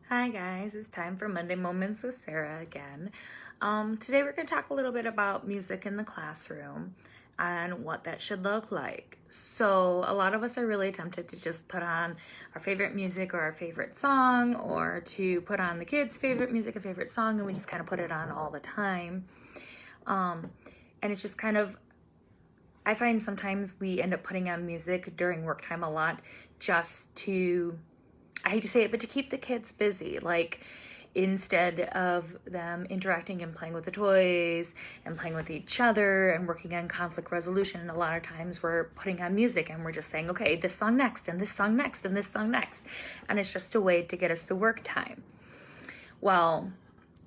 Hi guys, it's time for Monday Moments with Sarah again. Today we're going to talk a little bit about music in the classroom and what that should look like. So a lot of us are really tempted to just put on our favorite music or our favorite song, or to put on the kids' favorite music, a favorite song, and we just kind of put it on all the time. And it's just kind of, I find sometimes we end up putting on music during work time a lot just to, I hate to say it, but to keep the kids busy. Like, instead of them interacting and playing with the toys and playing with each other and working on conflict resolution, and a lot of times we're putting on music and we're just saying, okay, this song next, and this song next, and this song next. And it's just a way to get us through work time. Well,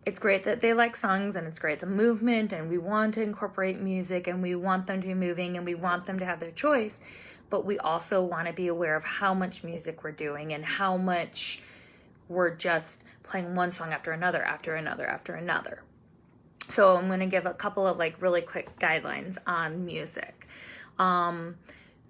it's great that they like songs, and it's great the movement, and we want to incorporate music, and we want them to be moving, and we want them to have their choice, but we also want to be aware of how much music we're doing and how much we're just playing one song after another, after another, after another. So I'm going to give a couple of really quick guidelines on music.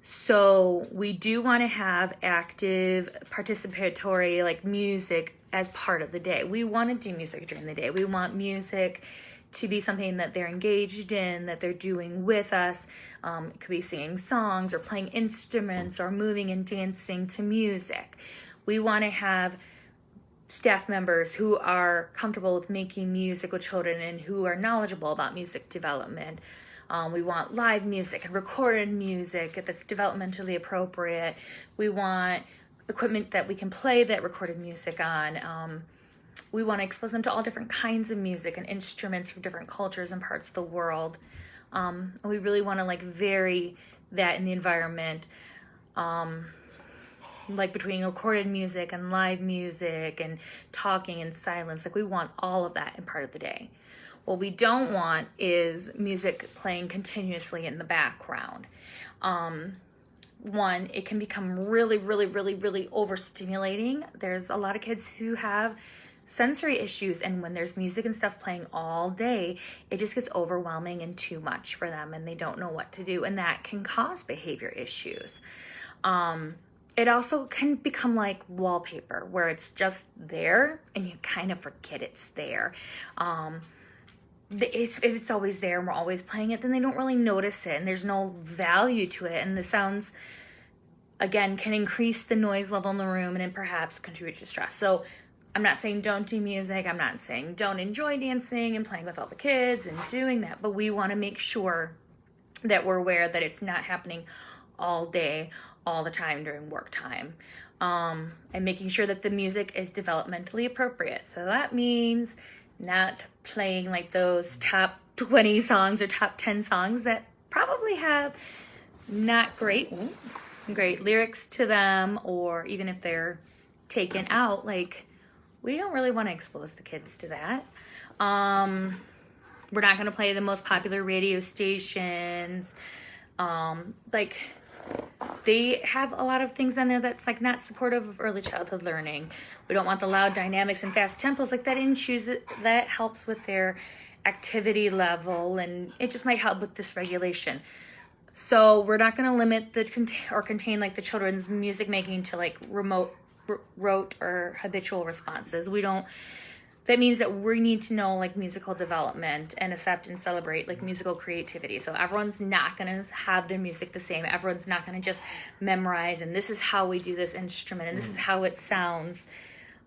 So we do want to have active participatory music as part of the day. We want to do music during the day. We want music to be something that they're engaged in, that they're doing with us. It could be singing songs or playing instruments or moving and dancing to music. We want to have staff members who are comfortable with making music with children and who are knowledgeable about music development. We want live music and recorded music that's developmentally appropriate. We want equipment that we can play that recorded music on. We want to expose them to all different kinds of music and instruments from different cultures and parts of the world. We really want to vary that in the environment, between recorded music and live music and talking and silence. We want all of that in part of the day. What we don't want is music playing continuously in the background. One, it can become really overstimulating. There's a lot of kids who have sensory issues, and when there's music and stuff playing all day, it just gets overwhelming and too much for them, and they don't know what to do, and that can cause behavior issues. It also can become like wallpaper, where it's just there and you kind of forget it's there. If it's always there and we're always playing it, then they don't really notice it, and there's no value to it, and the sounds, again, can increase the noise level in the room and it perhaps contribute to stress. So I'm not saying don't do music. I'm not saying don't enjoy dancing and playing with all the kids and doing that, but we want to make sure that we're aware that it's not happening all day, all the time during work time. And making sure that the music is developmentally appropriate. So that means not playing those top 20 songs or top 10 songs that probably have not great lyrics to them, or even if they're taken out, we don't really want to expose the kids to that. We're not going to play the most popular radio stations. They have a lot of things on there that's not supportive of early childhood learning. We don't want the loud dynamics and fast tempos that helps with their activity level, and it just might help with dysregulation. So we're not going to limit contain the children's music making to rote or habitual responses. That means that we need to know musical development and accept and celebrate musical creativity. So everyone's not going to have their music the same. Everyone's not going to just memorize, and this is how we do this instrument, and this is how it sounds.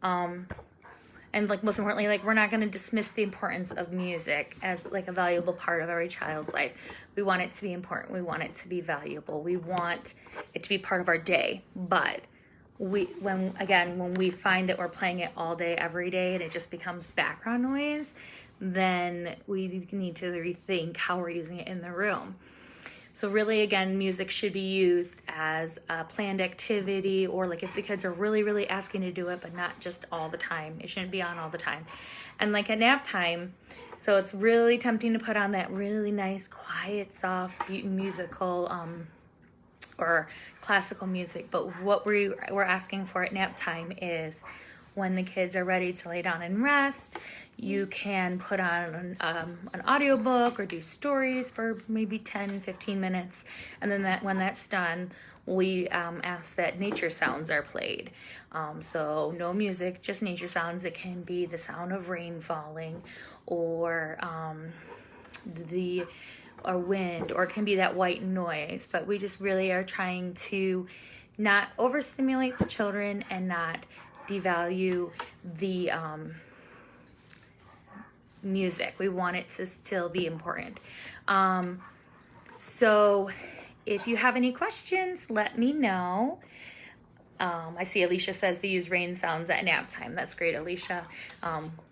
And most importantly, we're not going to dismiss the importance of music as a valuable part of every child's life. We want it to be important. We want it to be valuable. We want it to be part of our day. But when we find that we're playing it all day, every day, and it just becomes background noise, then we need to rethink how we're using it in the room. So really, again, music should be used as a planned activity, or if the kids are really asking to do it, but not just all the time. It shouldn't be on all the time. And at nap time, so it's really tempting to put on that really nice, quiet, soft, musical, or classical music. But what we're asking for at nap time is when the kids are ready to lay down and rest, you can put on an audiobook or do stories for maybe 10-15 minutes. And then when that's done, we ask that nature sounds are played. So no music, just nature sounds. It can be the sound of rain falling, or or wind, or it can be that white noise. But we just really are trying to not overstimulate the children and not devalue the music. We want it to still be important. So if you have any questions, let me know. I see Alicia says they use rain sounds at nap time. That's great, Alicia.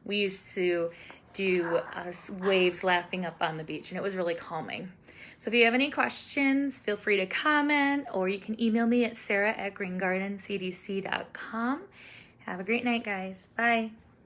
We used to do waves lapping up on the beach, and it was really calming. So if you have any questions, feel free to comment, or you can email me at sarah@greengardencdc.com. Have a great night, guys. Bye.